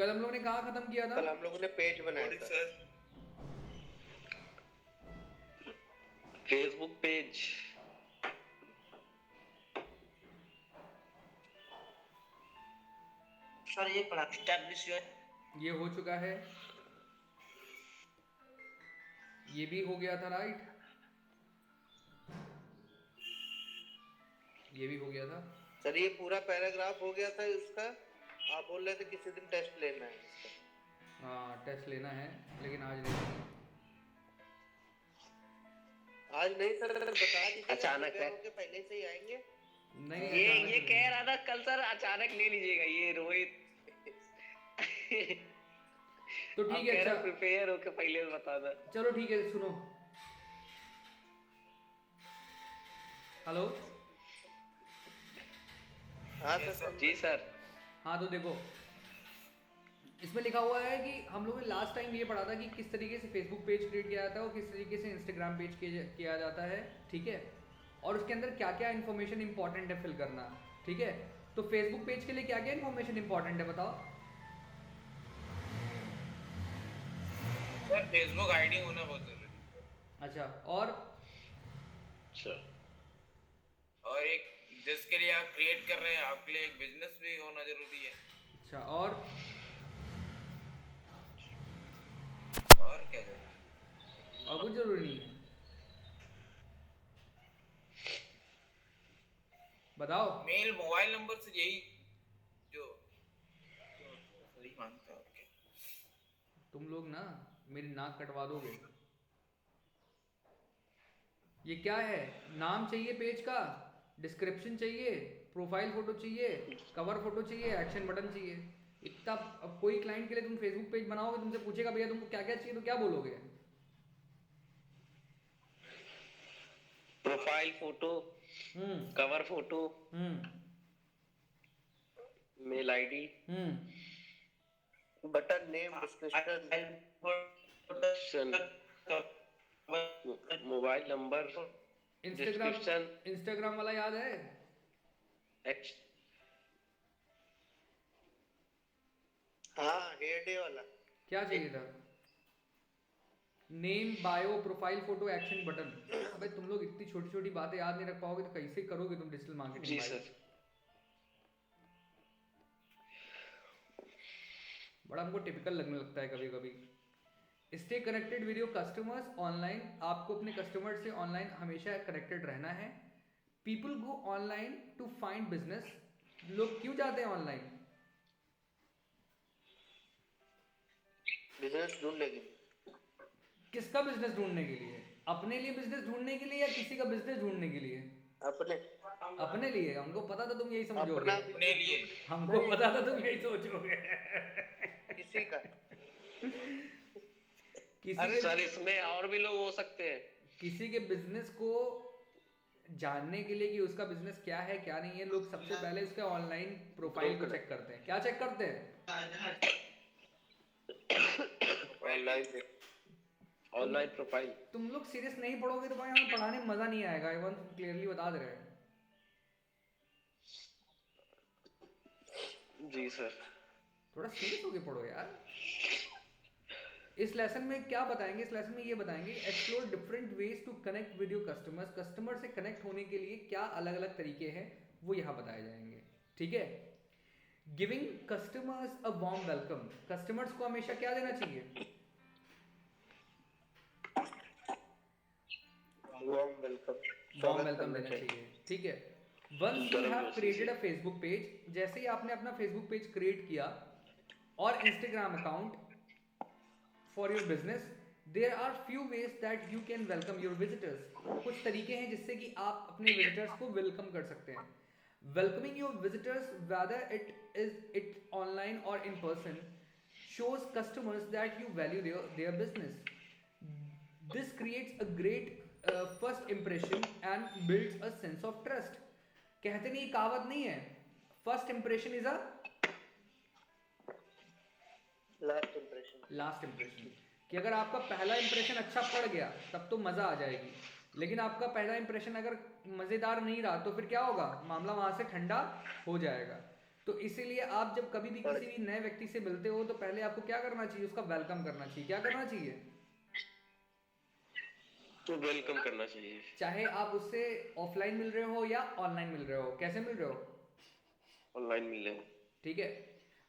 कल हम लोग ने कहाँ खत्म किया था? कल हम लोगों ने पेज बनाया था सर फेसबुक पेज। सर ये पढ़ा एस्टैब्लिश ये हो चुका है, ये भी हो गया था राइट, ये भी हो गया था। सर। ये पूरा पैराग्राफ हो गया था इसका। आप बोल रहे थे किसी दिन टेस्ट लेना है इसका। हाँ टेस्ट लेना है, लेकिन आज नहीं। आज नहीं सर, बता दीजिए। अचानक है। पहले से ही आएंगे। नहीं ये कह रहा था कल सर अचानक ले लीजिएगा ये रोहित। तो ठीक है, अच्छा प्रिपेयर होके पहले बता दो। चलो ठीक है, सुनो। हेलो। हाँ सर। जी सर। हाँ तो देखो, इसमें लिखा हुआ है कि हम लोगों ने लास्ट टाइम ये पढ़ा था कि किस तरीके से फेसबुक पेज क्रिएट किया जाता है और किस तरीके से इंस्टाग्राम पेज किया जाता है, ठीक है। और उसके अंदर क्या क्या इन्फॉर्मेशन इंपॉर्टेंट है फिल करना, ठीक है। तो फेसबुक पेज के लिए क्या क्या इन्फॉर्मेशन इंपॉर्टेंट है बताओ। सर फेसबुक आईडी होना बहुत जरूरी है। अच्छा, और अच्छा, और एक जिसके लिए आप क्रिएट कर रहे हैं आपके लिए एक बिजनेस भी होना जरूरी है। अच्छा, और क्या जरूरी है? और कुछ जरूरी नहीं है, बताओ। मेल मोबाइल नंबर से यही जो सही मानता है आपके। तुम लोग ना मेरी नाक कटवा दोगे। ये क्या है? नाम चाहिए पेज का, डिस्क्रिप्शन चाहिए, प्रोफाइल फोटो चाहिए, कवर फोटो चाहिए, एक्शन बटन चाहिए। इतना अब कोई क्लाइंट के लिए तुम फेसबुक पेज बनाओगे, तुमसे पूछेगा भैया तुमको क्या क्या चाहिए, तो क्या बोलोगे? Profile photo, cover photo, mail ID, button name, description, mobile number, Instagram वाला याद है? हाँ हेयर डे वाला। क्या चाहिए था? Name, bio, profile photo, action button. अबे तुम लोग इतनी छोटी छोटी बातें याद नहीं रख पाओगे तो कैसे करोगे तुम डिजिटल मार्केटिंग? जी सर। बड़ा हमको टिपिकल लगने लगता है कभी कभी। Stay connected with your customers online. आपको अपने कस्टमर से ऑनलाइन हमेशा कनेक्टेड रहना है। People go online to find business. लोग क्यों जाते हैं ऑनलाइन? बिजनेस ढूंढने के लिए। किसका बिजनेस ढूंढने के लिए? अपने लिए बिजनेस ढूंढने के लिए या किसी का बिजनेस ढूंढने के लिए? अपने अपने लिए। हमको पता था तुम यही समझोगे। अपने लिए। हमको पता था तुम यही सोचोगे। किसी का। किसी सर इसमें और भी लोग हो सकते हैं। किसी के बिजनेस को जानने के लिए कि उसका बिजनेस क्या है क्या नहीं है, लोग सबसे पहले उसके ऑनलाइन प्रोफाइल को चेक करते हैं। क्या चेक करते हैं? Online profile. तुम लोग सीरियस नहीं पढ़ोगे तो भाई हमें पढ़ाने में मजा नहीं आएगा। इवन क्लियरली बता दे रहे हैं। जी सर। थोड़ा सीरियस होके पढ़ो यार। इस लेसन में क्या बताएंगे? इस लेसन में ये बताएंगे explore different ways to connect with your customers. Customer से कनेक्ट होने के लिए क्या अलग अलग तरीके हैं वो यहाँ बताए जाएंगे, ठीक है। Giving customers a warm welcome. Customers को हमेशा क्या देना चाहिए? वार्म वेलकम देना चाहिए, ठीक है। Once you have created a Facebook page, जैसे ही आपने अपना फेसबुक पेज क्रिएट किया और Instagram account for your business, there are few ways that you can welcome your visitors. कुछ तरीके हैं जिससे कि आप अपने विजिटर्स को वेलकम कर सकते हैं। Welcoming your visitors whether it online और in person shows customers that you value their business. This creates a great first impression and builds a sense of trust. कहते नहीं, कहावत नहीं है, first impression is a last impression. कि अगर आपका पहला इंप्रेशन अच्छा पड़ गया तब तो मजा आ जाएगी, लेकिन आपका पहला इंप्रेशन अगर मजेदार नहीं रहा तो फिर क्या होगा? मामला वहां से ठंडा हो जाएगा। तो इसीलिए आप जब कभी भी किसी भी नए व्यक्ति से मिलते हो तो पहले आपको क्या करना चाहिए, उसका वेलकम करना चाहिए। क्या करना चाहिए? तो वेलकम करना चाहिए, चाहे आप उससे ऑफलाइन मिल रहे हो या ऑनलाइन मिल रहे हो, कैसे मिल रहे हो, ऑनलाइन मिले, ठीक है।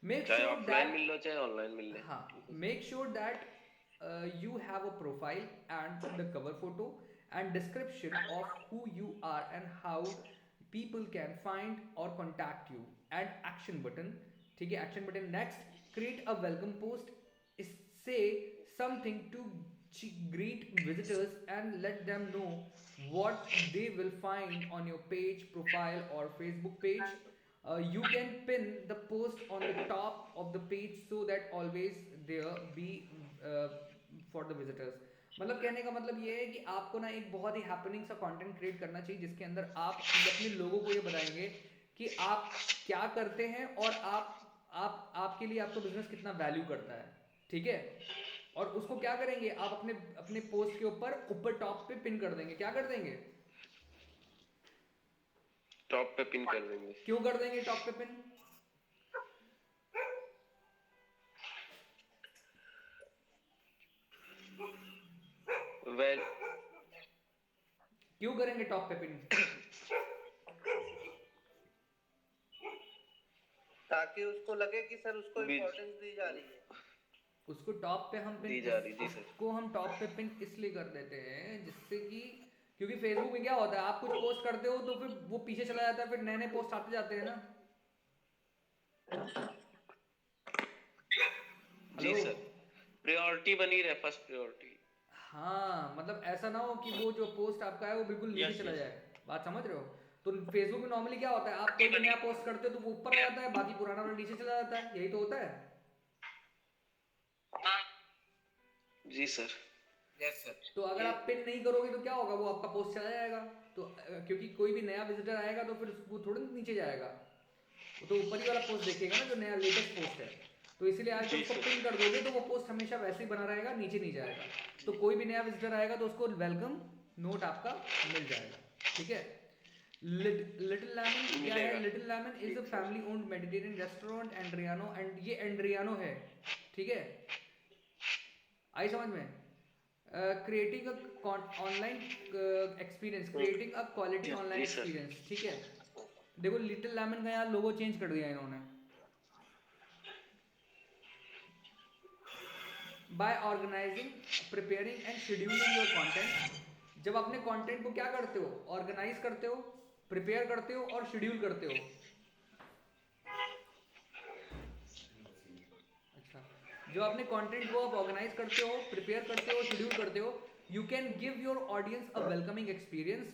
मेक चाहे श्योर ऑफलाइन दैट, मिल लो चाहे ऑनलाइन मिल ले। हाँ, make sure that you have a profile and the cover photo and description of who you are and how people can find or contact you and action button, ठीक है, action button। next, create a welcome post, say something to greet visitors and let them know what they will find on your page, profile or Facebook page. You can pin the post on the top of the page so that always there be uh, for the visitors. मतलब कहने का मतलब ये है कि आपको ना एक बहुत ही हैपनिंग सा कंटेंट क्रिएट करना चाहिए जिसके अंदर आप अपने लोगों को ये बताएंगे कि आप क्या करते हैं और आपके लिए आपका बिजनेस कितना वैल्यू करता है, ठीक है। और उसको क्या करेंगे, आप अपने अपने पोस्ट के ऊपर टॉप पे पिन कर देंगे। क्या कर देंगे? टॉप पे पिन कर देंगे। क्यों कर देंगे टॉप पे पिन? वेल, क्यों करेंगे टॉप पे पिन? ताकि उसको लगे कि सर उसको भी- इम्पोर्टेंस दी जा रही है। उसको टॉप पे हम दी जा रही, जी सर। उसको हम टॉप पे पिन इसलिए कर देते हैं जिससे कि, क्योंकि फेसबुक में क्या होता है, आप कुछ पोस्ट करते हो तो फिर वो पीछे चला जाता है, फिर नए नए पोस्ट आते जाते हैं ना। जी हेलो? सर, प्रायोरिटी बनी रहे, फर्स्ट प्रायोरिटी। हाँ, मतलब ऐसा ना हो कि वो जो पोस्ट आपका है वो बिल्कुल नीचे Yes, चला yes. जाए। बात समझ रहे हो? तो फेसबुक में नॉर्मली क्या होता है, आप कोई भी नया पोस्ट करते हो तो वो ऊपर आ जाता है, बाकी पुराना वाला नीचे चला जाता है, यही तो होता है। जी सर। Yes sir. तो अगर आप पिन नहीं करोगे तो क्या होगा, वो आपका पोस्ट चला जाएगा। तो क्योंकि कोई भी नया विजिटर आएगा तो फिर वो थोड़ा नीचे जाएगा, वो तो ऊपर ही वाला पोस्ट देखेगा ना जो नया लेटेस्ट पोस्ट है। तो इसीलिए आज जी उसको सर। पिन कर दोगे तो वो पोस्ट हमेशा वैसे ही बना रहेगा, नीचे नहीं जाएगा। तो कोई भी नया विजिटर आएगा तो उसको वेलकम नोट आपका मिल जाएगा, ठीक है। लिटिल लेमन क्या है? मिलेगा। Little lemon is a family owned Mediterranean restaurant Andriano, and ये एंड्रियानो है, ठीक है। आई समझ में? Creating a online experience, creating a quality online जी सर। एक्सपीरियंस, ठीक है। देखो लिटिल लेमन का यहाँ लोगो चेंज कर दिया इन्होंने। By organising, preparing and scheduling your content. जब अपने कंटेंट को क्या करते हो, ऑर्गेनाइज करते हो, प्रिपेयर करते हो और शेड्यूल करते हो। अच्छा, जो अपने कंटेंट को आप ऑर्गेनाइज करते हो, प्रिपेयर करते हो, शेड्यूल करते हो, you can give your audience a welcoming experience.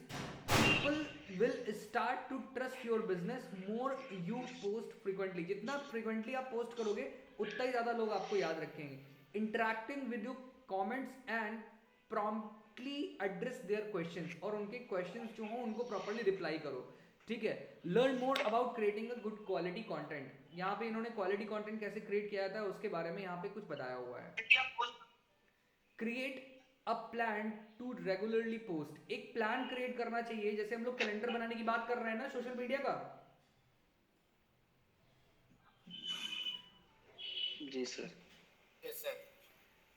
People will start to trust your business more you post frequently. जितना फ्रीक्वेंटली आप पोस्ट करोगे उतना ही ज्यादा लोग आपको याद रखेंगे। Interacting with your comments and promptly address their questions, और उनके क्वेश्चंस जो हो उनको प्रॉपर्ली रिप्लाई करो, ठीक है। Learn more about creating a good quality content. यहाँ पे इन्होंने क्वालिटी कंटेंट कैसे क्रिएट किया था उसके बारे में यहाँ पे कुछ बताया हुआ है। Create a plan to regularly post. एक प्लान क्रिएट करना चाहिए, जैसे हम लोग कैलेंडर बनाने की बात कर रहे हैं ना सोशल मीडिया का। जी सर। Yes sir.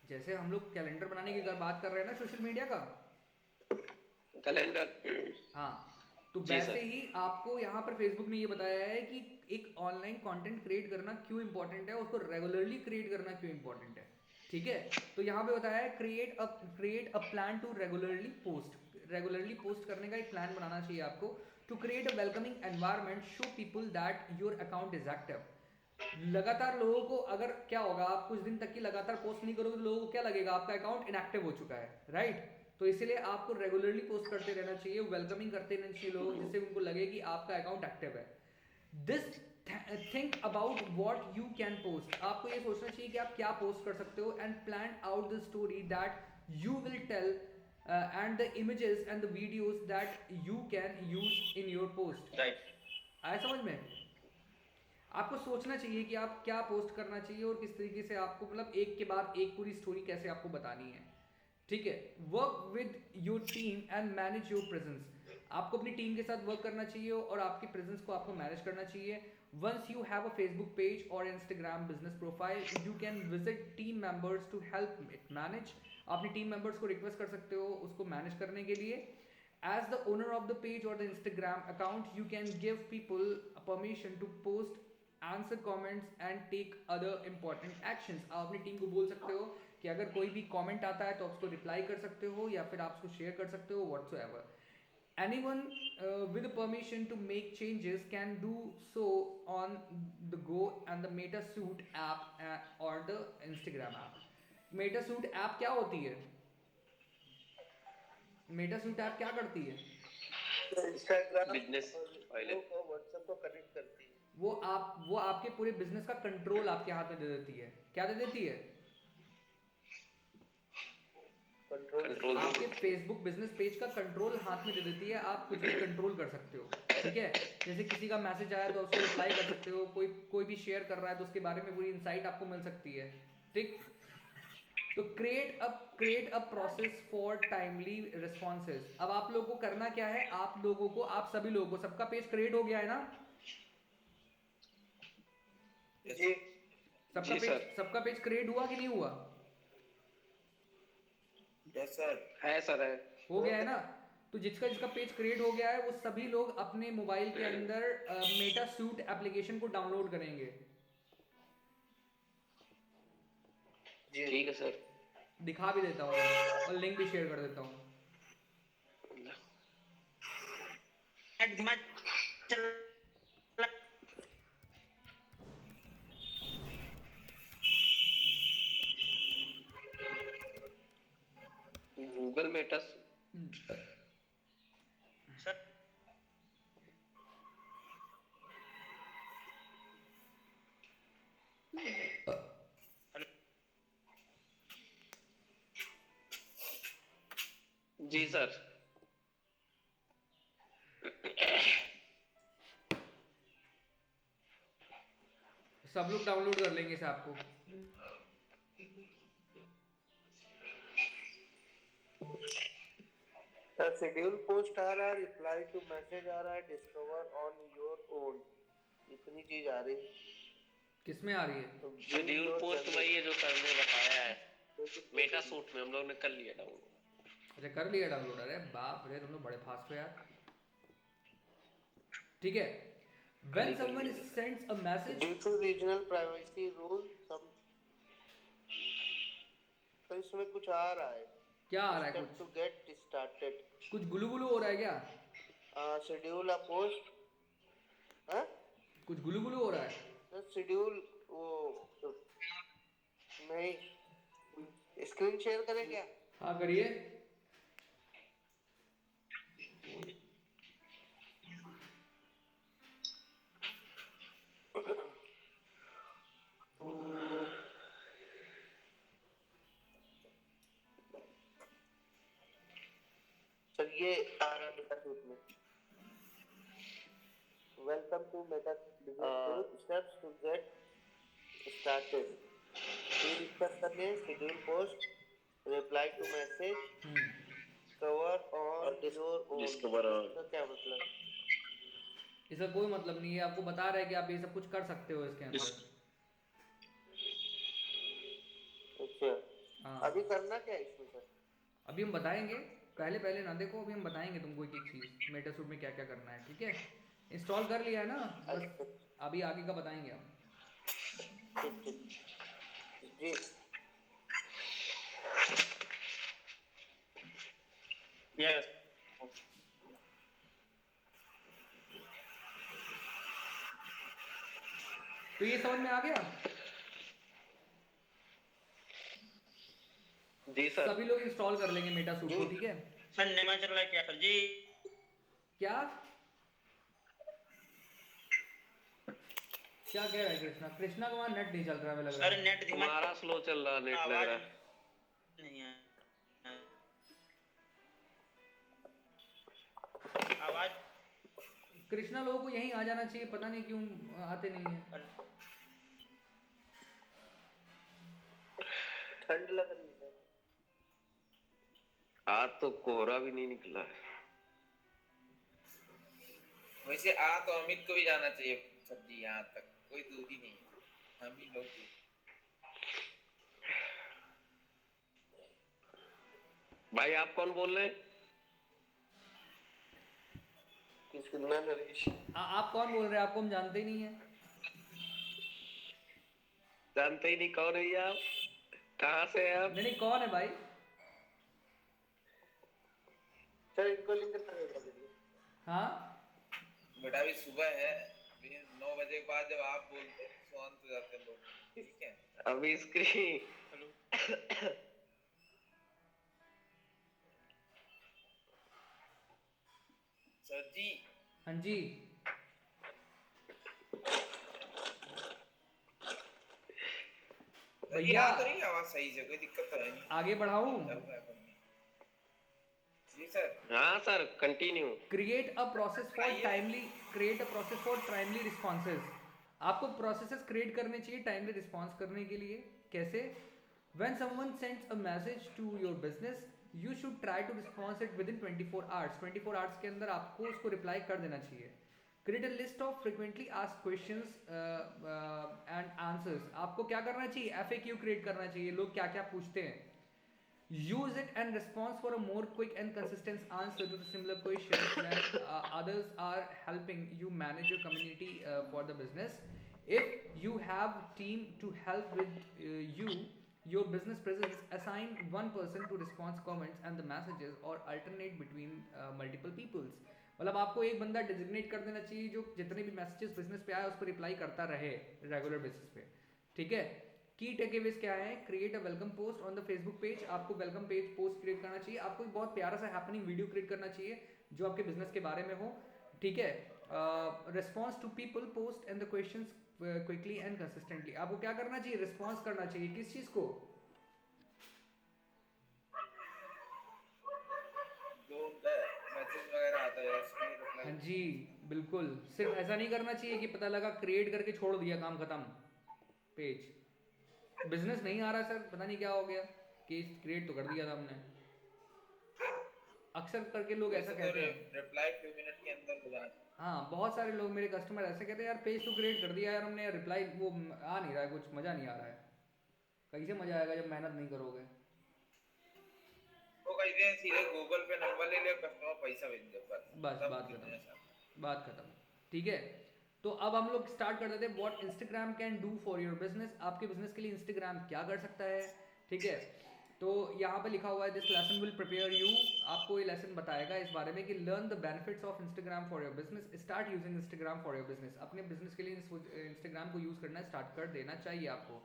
जैसे हम लोग कैलेंडर बनाने की अगर बात कर रहे हैं ना सोशल मीडिया का, कैलेंडर। हाँ, तो जी वैसे सर। ही आपको यहाँ पर फेसबुक ने ये बताया है कि एक ऑनलाइन कंटेंट क्रिएट करना क्यों इंपॉर्टेंट है, उसको रेगुलरली क्रिएट करना क्यों इंपॉर्टेंट है, ठीक है। तो यहाँ पे बताया है create a plan to regularly post. Regularly post करने का एक प्लान बनाना चाहिए आपको। To create a welcoming environment, show people that your account is active. लगातार लोगों को, अगर क्या होगा, आप कुछ दिन तक की लगातार पोस्ट नहीं करोगे तो लोगों को क्या लगेगा, आपका अकाउंट इनएक्टिव हो चुका है, राइट। तो इसीलिए आपको रेगुलरली पोस्ट करते रहना चाहिए, वेलकमिंग करते रहना चाहिए लोगों, जिससे उनको लगे कि आपका अकाउंट एक्टिव है। This think about what you can post. आपको ये सोचना चाहिए कि आप क्या पोस्ट कर सकते हो, and plan out the story that you will tell and the images and the videos that you can use in your post. Right. आया समझ में? आपको सोचना चाहिए कि आप क्या पोस्ट करना चाहिए और किस तरीके से आपको, मतलब एक के बाद एक पूरी स्टोरी कैसे आपको बतानी है, ठीक है। Work with your team and manage your presence. आपको अपनी टीम के साथ वर्क करना चाहिए और आपकी प्रेजेंस को आपको मैनेज करना चाहिए। Once you have a Facebook page or Instagram business profile, you can visit team members to help it manage. अपनी टीम मेंबर्स को रिक्वेस्ट कर सकते हो उसको मैनेज करने के लिए. As the owner of the page or the Instagram account, you can give people permission to post, answer comments and take other important actions. आप अपनी टीम को बोल सकते हो कि अगर कोई भी कमेंट आता है तो आप उसको रिप्लाई कर सकते हो या फिर आप उसको शेयर कर सकते हो whatsoever. Anyone with the permission to make changes can do so on the go and the MetaSuite app or the Instagram app. MetaSuite app क्या होती है? MetaSuite app क्या करती है? Instagram Business file. और व्हाट्सएप को कनेक्ट करती है. वो आपके पूरे बिजनेस का कंट्रोल आपके हाथ में दे देती है. क्या दे देती है? कंट्रोल. आपके फेसबुक बिजनेस पेज का कंट्रोल हाथ में दे देती है. आप कुछ भी कंट्रोल कर सकते हो. ठीक है, जैसे किसी का मैसेज आया तो उसको रिप्लाई कर सकते हो. कोई भी शेयर कर रहा है तो उसके बारे में पूरी इंसाइट आपको मिल सकती है. ठीक, तो create a process for timely responses. अब आप लोगों को करना क्या है, आप सभी लोगों को सबका पेज क्रिएट हो गया है ना? जी. सबका पेज क्रिएट हुआ कि नहीं हुआ? Yes sir. है सर, है. हो गया है ना? तो जिसका पेज क्रिएट हो गया है वो सभी लोग अपने मोबाइल के अंदर मेटासूट एप्लीकेशन को डाउनलोड करेंगे. ठीक है सर. दिखा भी देता हूँ और लिंक भी शेयर कर देता हूँ. Google Meta. जी सर. सब लोग डाउनलोड कर लेंगे इसे आपको. शेड्यूल पोस्ट आ रहा है, रिप्लाई टू मैसेज आ रहा है, डिस्कवर ऑन योर ओन. इतनी चीज आ रही है. किसमें आ रही है? तो शेड्यूल पोस्ट वही है जो सर ने बताया है. मेटा सूट में हम लोग ने कर लिया डाउनलोड. अच्छा, कर लिया डाउनलोड. अरे बाप रे, तुम लोग बड़े फास्ट हो यार. ठीक है. When someone sends a message, due to regional privacy rule, some तो इसमें कुछ आ रहा है. क्या आ रहा है? to get started. कुछ गुलू गुलू हो रहा है क्या? शेड्यूल अ पोस्ट. हाँ, कुछ गुलू गुलू हो रहा है. शेड्यूल वो नहीं. स्क्रीन शेयर करें क्या? हाँ करिए. सर ये आ रहा है मेटासूट में. Welcome to Meta Suite. Steps to get started. Discuss करने, schedule post, reply to message, cover on your own. Discover on. इसका क्या मतलब? इसका कोई मतलब नहीं है. आपको बता रहा है कि आप ये सब कुछ कर सकते हो इसके अंदर. अच्छा, हाँ, अभी करना क्या है इसमें सर? अभी हम बताएंगे. पहले ना देखो, अभी हम बताएंगे तुमको एक एक चीज मेटासूट में क्या क्या करना है. ठीक है, इंस्टॉल कर लिया है ना? बस अभी आगे का बताएंगे हम. ठीक ठीक जी. यस तो ये समझ में आ गया. जी सर. सभी लोग इंस्टॉल कर लेंगे मेटासूट को. ठीक है. सर नेमा चल रहा है क्या सर जी? क्या क्या कह रहा है कृष्णा? कृष्णा का वहाँ नेट नहीं चल रहा है लग रहा सर है. नेट धीमा हमारा स्लो चल रहा, नेट लग रहा है. नहीं है. आवाज कृष्णा लोगों को यहीं आ जाना चाहिए, पता नहीं क्यों आते नहीं है. ठंड लग रही है. आज तो कोहरा भी नहीं निकला है. वैसे आ तो अमित को भी जाना चाहिए सब्जी यहाँ तक कोई दूरी नहीं है, हम ही लोग दूर। भाई आप कौन बोल रहे हैं? कितना नरेश? आप कौन बोल रहे हैं? आपको हम जानते ही नहीं है। जानते ही नहीं कौन है ये आप? कहाँ से हैं आप? नहीं नहीं, कौन है भाई? चल इनको लिंक कर दे। हाँ बेटा अभी सुबह है, 9 बजे के बाद जब आप बोलते हैं शांत हो जाते हैं लोग, ठीक है? अभी स्क्रीन सर जी हाँ जी। भैया आ तो रही है आवाज सही से, कोई दिक्कत तो है नहीं? आगे बढ़ाऊं? चल रहा है अपन में। जी सर। हाँ sir continue. Create a process for timely responses. आपको प्रोसेसेस क्रिएट करने चाहिए टाइमली रिस्पॉन्स करने के लिए। कैसे? When someone sends a message to your business, you should try to response it within 24 hours. 24 hours के अंदर आपको उसको रिप्लाई कर देना चाहिए। Create a list of frequently asked questions and answers. आपको क्या करना चाहिए? FAQ क्रिएट करना चाहिए, लोग क्या क्या पूछते हैं। Use it and response for a more quick and consistent answer to the similar questions when others are helping you manage your community for the business. If you have team to help with your business presence, assign one person to response comments and the messages or alternate between multiple peoples. मतलब आपको एक बंदा designate कर देना चाहिए जो जितने भी मैसेजेस बिजनेस पे आए उस पर रिप्लाई करता रहे रेगुलर बेसिस पे, ठीक है? की टेकअवेज क्या है? Create a welcome post on the Facebook page. आपको वेलकम पेज पोस्ट क्रिएट करना चाहिए। आपको एक बहुत प्यारा सा हैपनिंग वीडियो क्रिएट करना चाहिए जो आपके बिजनेस के बारे में हो, ठीक है? Response to people post and the questions quickly and consistently. आपको क्या करना चाहिए? रिस्पॉन्स करना चाहिए। किस चीज को? जो मैसेज वगैरह आता है उसमें हाँ रिप्लाई। जी बिल्कुल। सिर्फ ऐसा नहीं करना चाहिए कि पता लगा क्रिएट करके छोड़ दिया, काम खत्म, पेज बिजनेस नहीं आ रहा सर, पता नहीं क्या हो गया, कि क्रिएट तो कर दिया था हमने। अक्सर करके लोग ऐसा कहते हैं। रिप्लाई 2 मिनट के अंदर हो जाए। हाँ बहुत सारे लोग मेरे कस्टमर ऐसे कहते हैं यार पेज तो क्रिएट कर दिया यार हमने, रिप्लाई वो आ नहीं रहा है, कुछ मजा नहीं आ रहा है। कैसे मजा आएगा जब मेहनत नहीं करोगे? वो कहते हैं सीधे गूगल पे नंबर ले ले, कस्टमर पैसा भेज दे, बस सब बात कितने खत्म, आसान। बात खत्म, ठीक है? तो अब हम लोग स्टार्ट कर देते हैं what Instagram can do for your business. आपके बिजनेस के लिए इंस्टाग्राम क्या कर सकता है, ठीक है? तो यहाँ पे लिखा हुआ है this lesson will prepare you. आपको ये लेसन बताएगा इस बारे में कि learn the benefits of Instagram for your business, start using Instagram for your business. अपने बिजनेस के लिए इंस्टाग्राम को यूज करना स्टार्ट कर देना चाहिए आपको।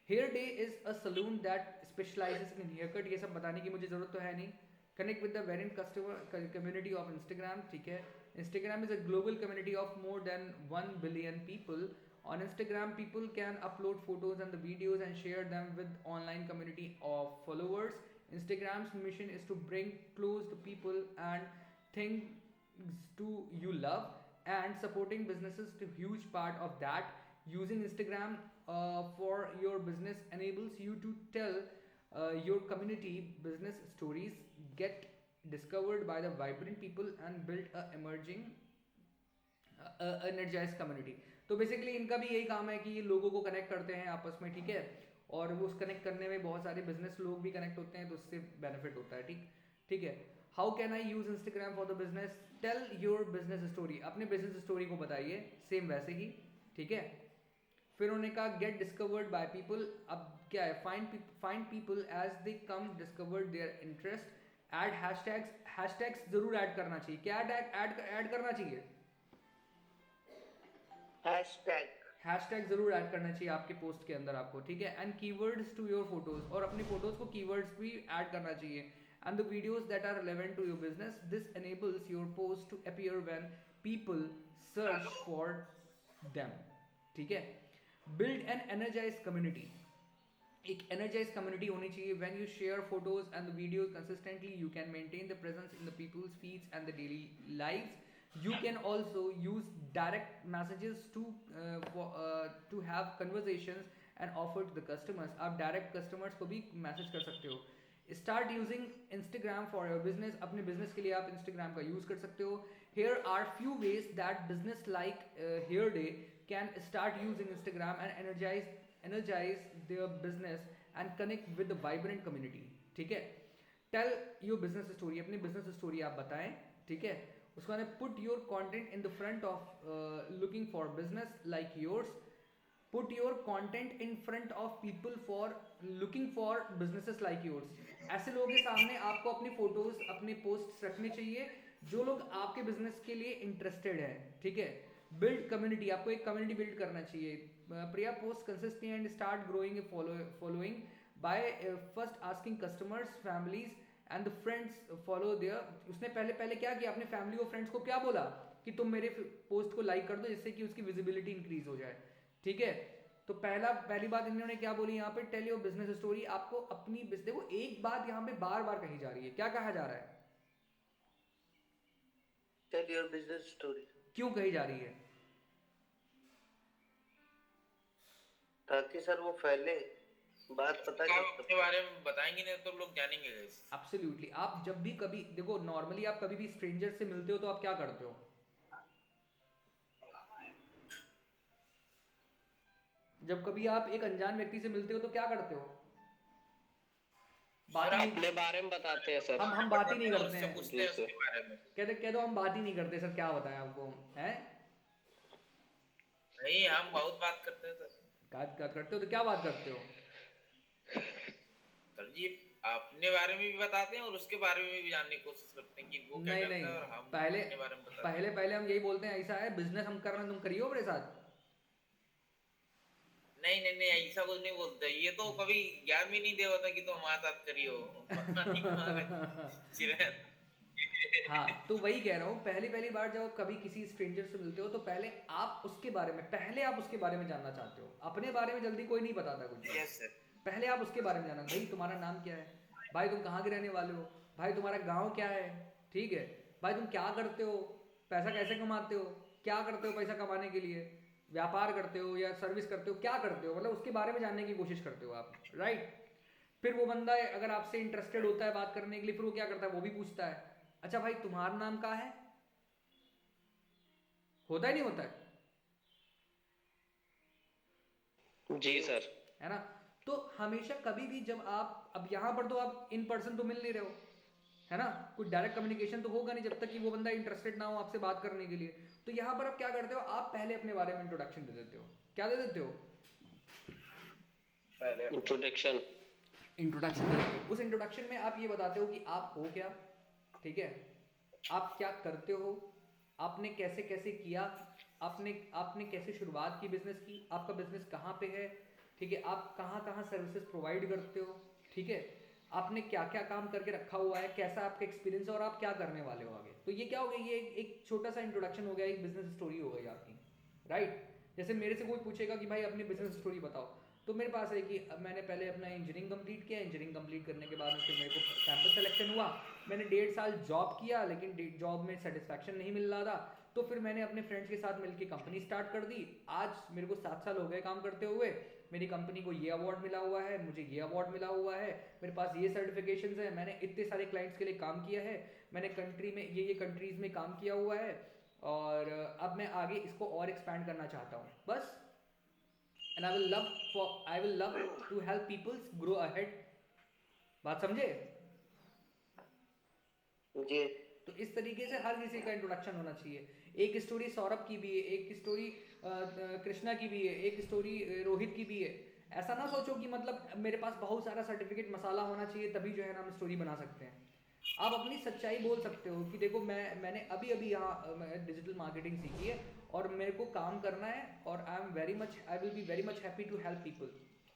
Hair day is a salon that specialises in hair cut. ये सब बताने की मुझे जरूरत तो है नहीं। Connect with the variant customer community of Instagram, ठीक है? Instagram is a global community of more than 1 billion people. On Instagram, people can upload photos and the videos and share them with online community of followers. Instagram's mission is to bring close the people and things to you love, and supporting businesses to huge part of that. Using Instagram for your business enables you to tell your community business stories, get discovered by the vibrant people and build a emerging energized community. तो basically इनका भी यही काम है कि ये लोगों को कनेक्ट करते हैं आपस में, ठीक है? और वो उस कनेक्ट करने में बहुत सारे बिजनेस लोग भी कनेक्ट होते हैं तो उससे बेनिफिट होता है, ठीक है? How can I use Instagram for the business? Tell your business story. अपने बिजनेस स्टोरी को बताइए सेम वैसे ही, ठीक है? फिर उन्होंने कहा गेट डिस्कवर्ड बाय पीपल। अब क्या है? Find people as they come discovered their interest. Add hashtags. Hashtags जरूर ऐड करना चाहिए। क्या ऐड करना चाहिए? हैशटैग जरूर ऐड करना चाहिए आपके पोस्ट के अंदर आपको, ठीक है? And keywords to your photos, और अपने फोटोज को कीवर्ड्स भी ऐड करना चाहिए। And the videos that are relevant to your business, this enables your post to appear when people search for them, ठीक है? Build an energise community. एक energise community होनी चाहिए। When you share photos and the videos consistently, you can maintain the presence in the people's feeds and the daily lives. You can also use direct messages to have conversations and offer to the customers. आप direct customers को भी message कर सकते हो। Start using Instagram for your business. अपने business के लिए आप Instagram का use कर सकते हो। Here are few ways that business like Hair Day can start using Instagram and energize their business and connect with the vibrant community. ठीक है, टेल योर बिजनेस स्टोरी, अपनी बिजनेस स्टोरी आप बताएं. ठीक है, उसके बाद put your content in the front of looking for business like yours. Put your content in front of people for looking for businesses like yours. ऐसे लोगों के सामने आपको अपनी फोटोज, अपने पोस्ट रखने चाहिए जो लोग आपके बिजनेस के लिए इंटरेस्टेड है. ठीक है, बिल्ड कम्युनिटी, आपको एक कम्युनिटी बिल्ड करना चाहिए. Priya post consistently and start growing following by first asking customers, families and the friends follow there. उसने पहले क्या किया, अपने फैमिली और फ्रेंड्स को क्या बोला कि तुम मेरे पोस्ट को लाइक कर दो जिससे कि उसकी विजिबिलिटी इंक्रीज हो जाए. ठीक है, तो पहली बात इन्होंने क्या बोली यहाँ पे, टेल योर बिजनेस स्टोरी. आपको अपनी देखो, एक बात यहाँ पे बार बार कही जा रही है. क्या कहा जा रहा है? Tell your business story. क्यों कही जा रही है? ताकि सर वो फैले, बात पता आप अपने बारे में बताएंगे नहीं तो लोग जानेंगे guys. एब्सोल्युटली. आप जब भी कभी देखो, नॉर्मली आप कभी भी स्ट्रेंजर से मिलते हो तो आप क्या करते हो? जब कभी आप एक अनजान व्यक्ति से मिलते हो तो क्या करते हो? बात सर नहीं, अपने बारे में बताते हैं सर. हम बात ही नहीं करते उससे हैं. पूछते हैं उसके बारे में. कह दो हम बात ही नहीं करते. सर क्या बताएं आपको, हैं? नहीं, हम बहुत बात करते हैं सर. बात करते हो तो क्या बात करते हो? सर जी अपने बारे में भी बताते हैं और उसके बारे में भी जानने की कोशिश करते हैं कि वो क्या नहीं करता नहीं, है और हम पहले अपने बारे में बताते हैं. पहले हम यही बोलते हैं, ऐसा है बिजनेस हम कर रहे हैं, तुम करियो मेरे साथ. नहीं ऐसा कुछ नहीं बोलते. ये तो कभी ज्ञान भी नहीं दे होता कि तुम हमारे साथ करियो. हाँ, तो वही कह रहा हूँ, पहली बार जब कभी किसी स्ट्रेंजर से मिलते हो तो पहले आप उसके बारे में जानना चाहते हो. अपने बारे में जल्दी कोई नहीं बताता कुछ. Yes sir. पहले आप उसके बारे में जानना. भाई तुम्हारा नाम क्या है, भाई तुम कहाँ के रहने वाले हो, भाई तुम्हारा गांव क्या है. ठीक है, भाई तुम क्या करते हो, पैसा कैसे कमाते हो, क्या करते हो पैसा कमाने के लिए, व्यापार करते हो या सर्विस करते हो, क्या करते हो, मतलब उसके बारे में जानने की कोशिश करते हो आप. राइट. फिर वो बंदा अगर आपसे इंटरेस्टेड होता है बात करने के लिए, फिर वो क्या करता है, वो भी पूछता है अच्छा भाई तुम्हारा नाम क्या है. होता ही नहीं होता है. जी सर. है ना. तो हमेशा कभी भी जब आप, अब यहाँ पर तो आप इन पर्सन तो मिल नहीं रहे हो, है ना, कुछ डायरेक्ट कम्युनिकेशन तो होगा नहीं जब तक कि वो बंदा इंटरेस्टेड ना हो आपसे बात करने के लिए. तो यहाँ पर आप क्या करते हो, आप पहले अपने बारे में इंट्रोडक्शन दे देते हो. क्या दे देते हो? पहले इंट्रोडक्शन दे देते हो. उस इंट्रोडक्शन में आप ये बताते हो कि आप हो क्या. ठीक है, आप क्या करते हो, आपने कैसे कैसे किया, आपने कैसे शुरुआत की बिजनेस की, आपका बिजनेस कहाँ पे है. ठीक है, आप कहाँ कहाँ सर्विसेज प्रोवाइड करते हो. ठीक है, आपने क्या क्या काम करके रखा हुआ है, कैसा आपका एक्सपीरियंस है और आप क्या करने वाले हो आगे. तो ये क्या हो गया, ये एक छोटा सा इंट्रोडक्शन हो गया, एक बिजनेस स्टोरी हो गई आपकी. राइट. जैसे मेरे से कोई पूछेगा कि भाई अपनी बिजनेस स्टोरी बताओ, तो मेरे पास है कि मैंने पहले अपना इंजीनियरिंग कंप्लीट किया. इंजीनियरिंग कंप्लीट करने के बाद फिर मेरे को कैंपस सिलेक्शन हुआ. मैंने 1.5 साल जॉब किया, लेकिन जॉब में सेटिस्फैक्शन नहीं मिल रहा था. तो फिर मैंने अपने फ्रेंड्स के साथ मिलकर कंपनी स्टार्ट कर दी. आज मेरे को 7 साल हो गए काम करते हुए. मेरी कंपनी को ये अवार्ड मिला हुआ है, मुझे ये अवार्ड मिला हुआ है, मेरे पास ये सर्टिफिकेशंस हैं, मैंने इतने सारे क्लाइंट्स के लिए काम किया है, मैंने कंट्री में ये कंट्रीज में काम किया हुआ है, और अब मैं आगे इसको और एक्सपैंड करना चाहता हूँ बस. And I will love to help peoples grow ahead. बात समझे? जी. तो इस तरीके से हर किसी का इंट्रोडक्शन होना चाहिए. एक स्टोरी सौरभ की भी है, एक स्टोरी कृष्णा की भी है, एक स्टोरी रोहित की भी है. ऐसा ना सोचो कि मतलब मेरे पास बहुत सारा सर्टिफिकेट मसाला होना चाहिए तभी जो है ना हम स्टोरी बना सकते हैं. आप अपनी सच्चाई बोल सकते हो कि देखो मैंने अभी यहाँ डिजिटल मार्केटिंग सीखी है और मेरे को काम करना है, और I will be very much happy to help people.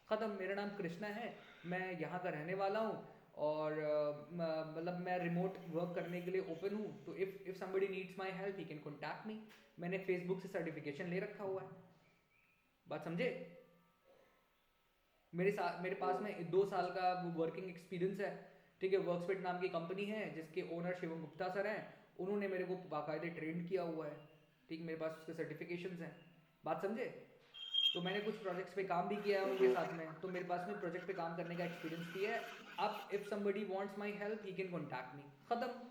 ख़त्म. मेरा नाम कृष्णा है, मैं यहाँ का रहने वाला हूँ, और मतलब मैं रिमोट वर्क करने के लिए ओपन हूँ. तो if somebody needs my help he can contact me. मैंने फेसबुक से सर्टिफिकेशन ले रखा हुआ है. बात समझे? मेरे पास में 2 साल का वर्किंग एक्सपीरियंस है. ठीक है, वर्कस्पेट नाम की कंपनी है जिसके ओनर शिवम गुप्ता सर हैं. उन्होंने मेरे को बाकायदे ट्रेन किया हुआ है. ठीक, मेरे पास उसके सर्टिफिकेशंस हैं. बात समझे? तो मैंने कुछ प्रोजेक्ट्स पे काम भी किया है उनके साथ में, तो मेरे पास में प्रोजेक्ट पे काम करने का एक्सपीरियंस भी है. अब if somebody wants my help he can contact me. खत्म.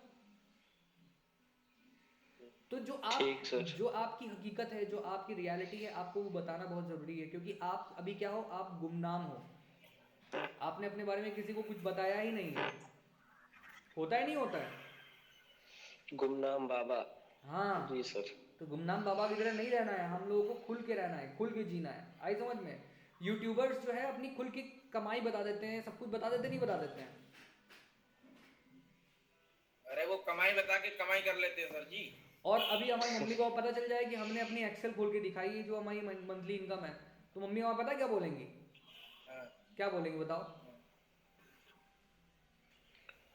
तो ठीक सर। जो आपकी हकीकत है, जो आपकी रियलिटी है, आपको वो बताना बहुत ज़रूरी है, क्योंकि आप अभी क्या हो, आप गुमनाम हो। आपने अपने बारे में किसी को कुछ बताया ही नहीं है। होता है नहीं होता है? गुमनाम बाबा। जी हाँ। सर। तो गुमनाम बाबा की तरह नहीं रहना है, हम लोगों को खुल के रहना है, खुल के जीना है। आई समझ में? यूट्यूबर्स जो है अपनी खुल की कमाई बता देते हैं, सब कुछ बता देते, नहीं बता देते हैं। अरे वो कमाई बता के कमाई कर लेते हैं सर जी। और अभी हमारी मम्मी को पता चल जाए कि हमने अपनी एक्सेल खोल के दिखाई है जो हमारी मंथली इनकम है, तो मम्मी वहाँ पता क्या बोलेंगी? हाँ, क्या बोलेंगी बताओ?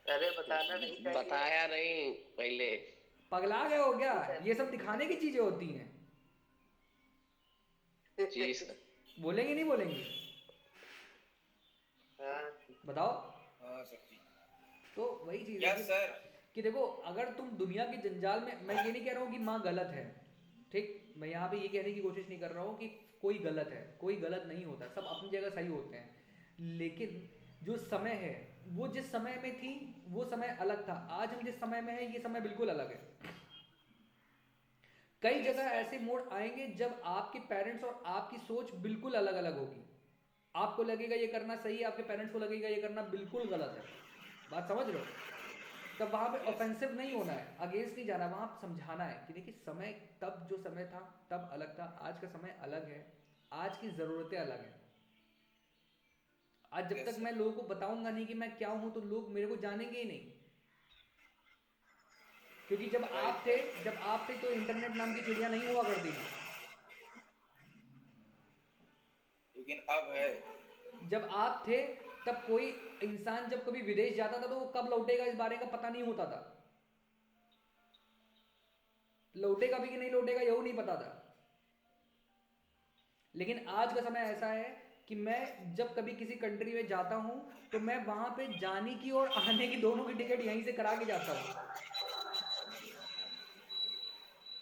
अरे बताना नहीं चाहिए। बताया नहीं पहले। पगला गए हो क्या? ये सब दिखाने की चीजें होती हैं। जी सर। बोलेंगी नहीं बोलेंगी? हाँ, बताओ। हाँ सर जी। तो वही चीज है यस सर। कि देखो, अगर तुम दुनिया के जंजाल में, मैं ये नहीं कह रहा हूँ कि माँ गलत है, ठीक, मैं यहाँ पे ये कहने की कोशिश नहीं कर रहा हूँ कि कोई गलत है, कोई गलत नहीं होता, सब अपनी जगह सही होते हैं। लेकिन जो समय है, वो जिस समय में थी वो समय अलग था, आज हम जिस समय में है ये समय बिल्कुल अलग है। कई जगह ऐसे मोड़ आएंगे जब आपके पेरेंट्स और आपकी सोच बिल्कुल अलग अलग होगी। आपको लगेगा ये करना सही है, आपके पेरेंट्स को लगेगा ये करना बिल्कुल गलत है। बात समझ रहे हो? तब वहां पे ऑफेंसिव नहीं होना है, अगेंस्ट नहीं जाना, वहां समझाना है कि देखिए समय, तब जो समय था तब अलग था, आज का समय अलग है, आज की जरूरतें अलग हैं। आज जब तक मैं लोगों को बताऊंगा नहीं कि मैं क्या हूं तो लोग मेरे को जानेंगे ही नहीं। क्योंकि जब आप थे तो इंटरनेट नाम की चिड़िया नहीं हुआ करती थी। लेकिन अब है। जब आप थे तब कोई इंसान जब कभी विदेश जाता था तो वो कब लौटेगा इस बारे का पता नहीं होता था। लौटेगा भी कि नहीं लौटेगा यही नहीं पता था। लेकिन आज का समय ऐसा है कि मैं जब कभी किसी कंट्री में जाता हूं तो मैं वहां पे जाने की और आने की दोनों की टिकट यहीं से करा के जाता हूं।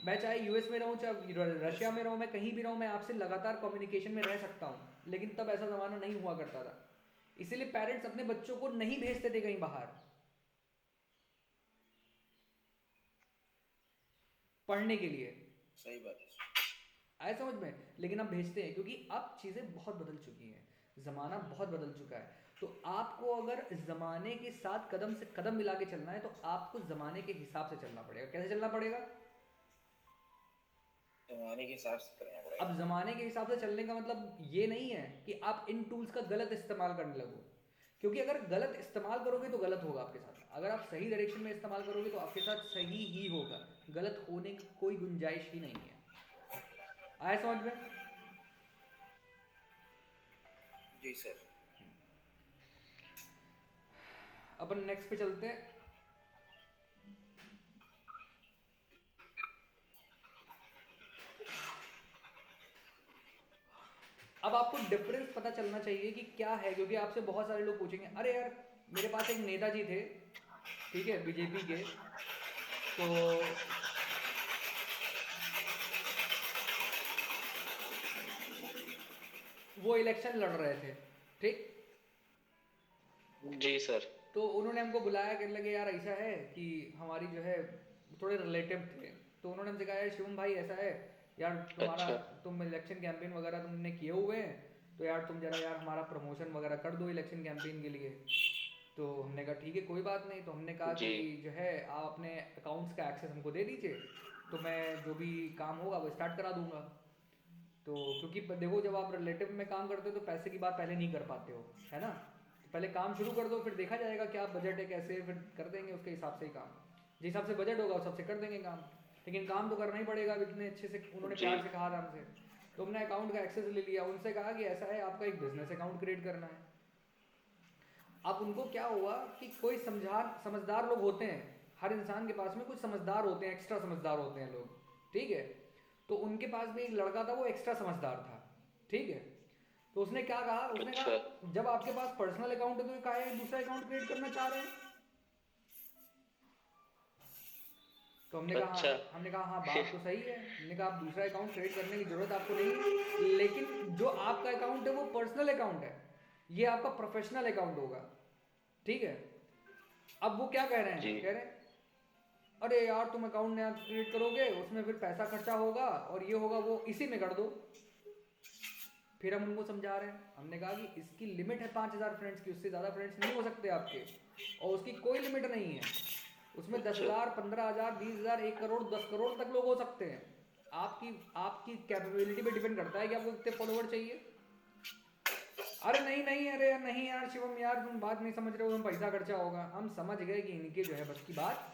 मैं चाहे यूएस में रहूं, चाहे रशिया में रहूं, मैं कहीं भी रहूं, मैं आपसे लगातार कम्युनिकेशन में रह सकता हूं। लेकिन तब ऐसा जमाना नहीं हुआ करता था, इसीलिए पेरेंट्स अपने बच्चों को नहीं भेजते थे कहीं बाहर पढ़ने के लिए। सही बात है। आए समझ में? लेकिन अब भेजते हैं क्योंकि अब चीज़ें बहुत बदल चुकी हैं, ज़माना बहुत बदल चुका है। तो आपको अगर ज़माने के साथ कदम से कदम मिला के चलना है तो आपको ज़माने के हिसाब से चलना पड़ेगा। कैसे चलना पड़ेगा? जमाने के हिसाब से करना पड़ेगा। अब ज़माने के हिसाब से चलने का मतलब ये नहीं है कि आप इन टूल्स का गलत इस्तेमाल करने लगो, क्योंकि अगर गलत इस्तेमाल करोगे तो गलत होगा आपके साथ। अगर आप सही डायरेक्शन में इस्तेमाल करोगे तो आपके साथ सही ही होगा, गलत होने की कोई गुंजाइश ही नहीं है। आया समझ में? जी सर। अपन नेक्स्ट पे चलते हैं। अब आपको डिफरेंस पता चलना चाहिए कि क्या है, क्योंकि आपसे बहुत सारे लोग पूछेंगे, अरे यार मेरे पास एक नेताजी थे, ठीक है, बीजेपी के, तो वो इलेक्शन लड़ रहे थे, ठीक, जी सर। तो उन्होंने हमको बुलाया, कहने लगे यार ऐसा है कि हमारी जो है थोड़े रिलेटिव थे, तो उन्होंने हमसे कहा यार शिवम भाई ऐसा है यार, तुम्हारा अच्छा। तुम इलेक्शन कैंपेन वगैरह तुमने किए हुए हैं, तो यार तुम जरा यार हमारा प्रमोशन वगैरह कर दो इलेक्शन कैंपेन के लिए। तो हमने कहा ठीक है कोई बात नहीं। तो हमने कहा जी। कि जो है आप अपने अकाउंट्स का एक्सेस हमको दे दीजिए, तो मैं जो भी काम होगा वो स्टार्ट करा दूंगा। तो क्योंकि देखो जब आप रिलेटिव में काम करते हो तो पैसे की बात पहले नहीं कर पाते हो, है ना, तो पहले काम शुरू कर दो, फिर देखा जाएगा क्या बजट है कैसे, फिर कर देंगे उसके हिसाब से ही काम, जिस हिसाब से बजट होगा उस हिसाब से कर देंगे काम। लेकिन काम तो करना ही पड़ेगा, अब इतने अच्छे से उन्होंने जी। प्यार से कहा था हमसे, तो हमने अकाउंट का एक्सेस ले लिया, उनसे कहा कि ऐसा है आपका एक बिजनेस अकाउंट क्रिएट करना है। अब उनको क्या हुआ कि कोई समझदार लोग होते हैं, हर इंसान के पास में कुछ समझदार होते हैं, एक्स्ट्रा समझदार होते हैं लोग, ठीक है, तो उनके पास भी एक लड़का था वो एक्स्ट्रा समझदार था, ठीक है, तो उसने क्या कहा, उसने अच्छा। कहा जब आपके पास पर्सनल अकाउंट है तो ये काहे दूसरा अकाउंट क्रिएट करना चाह रहे हैं। तो अच्छा। हमने कहा हाँ बात तो सही है। हमने कहा आप दूसरा अकाउंट क्रिएट करने की जरूरत आपको नहीं, लेकिन जो आपका अकाउंट है वो पर्सनल अकाउंट है, ये आपका प्रोफेशनल अकाउंट होगा, ठीक है। अब वो क्या कह रहे जी। हैं, कह रहे हैं अरे यार तुम अकाउंट नया क्रिएट करोगे उसमें फिर पैसा खर्चा होगा और ये होगा वो, इसी में कर दो। फिर हम उनको समझा रहे हैं, हमने कहा कि इसकी लिमिट है 5,000 फ्रेंड्स की, उससे ज़्यादा फ्रेंड्स नहीं हो सकते आपके, और उसकी कोई लिमिट नहीं है। उसमें 10,000, 15,000, 20,000, 1 करोड़, 10 करोड़ तक लोग हो सकते हैं। आपकी आपकी कैपेबिलिटी पे डिपेंड करता है कि आपको कितने फॉलोवर चाहिए। अरे नहीं नहीं, अरे यार नहीं यार शिवम यार तुम बात नहीं समझ रहे हो, तुम पैसा खर्चा होगा। हम समझ गए कि इनके जो है बस की बात।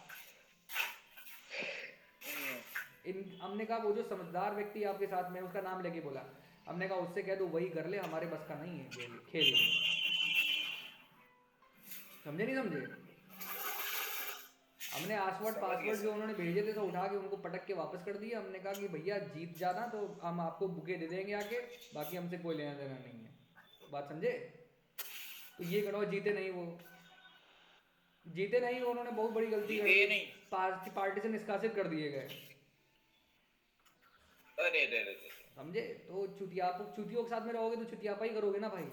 हमने कहा वो जो समझदार व्यक्ति आपके साथ में, उसका नाम लेके बोला, हमने कहा उससे कह दो वही कर ले, हमारे बस का नहीं है ये खेल। समझे नहीं समझे? हमने पासवर्ड जो उन्होंने भेजे थे तो उठा के उनको पटक के वापस कर दिया। हमने कहा कि भैया जीत जाना तो हम आपको बुके दे देंगे आके, बाकी हमसे कोई लेना देना नहीं है। बात समझे? तो ये करो, जीते नहीं वो, उन्होंने बहुत बड़ी गलती नहीं पार्टीशन निष्कासित कर दिए गए। अरे समझे? तो चुतियों के साथ में रहोगे तो चुतियापा ही करोगे ना भाई।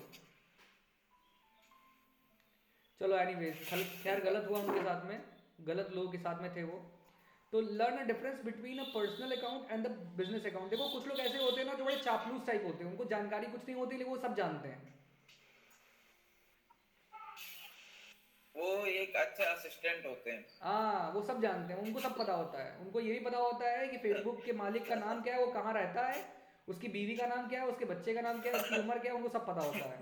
चलो एनीवेज, खैर गलत हुआ उनके साथ में, गलत लोगों के साथ में थे वो। तो learn a difference between a personal account and the business account. देखो कुछ लोग ऐसे होते हैं ना जो बड़े चापलूस टाइप होते हैं, उनको जानकारी कुछ नहीं होती लेकिन वो सब जानते हैं। वो एक अच्छा असिस्टेंट होते हैं। हाँ वो सब जानते हैं, उनको सब पता होता है। उनको ये भी पता होता है कि फेसबुक के मालिक का नाम क्या है, वो कहाँ रहता है, उसकी बीवी का नाम क्या है, उसके बच्चे का नाम क्या है, उसकी उम्र क्या है, उनको सब पता होता है।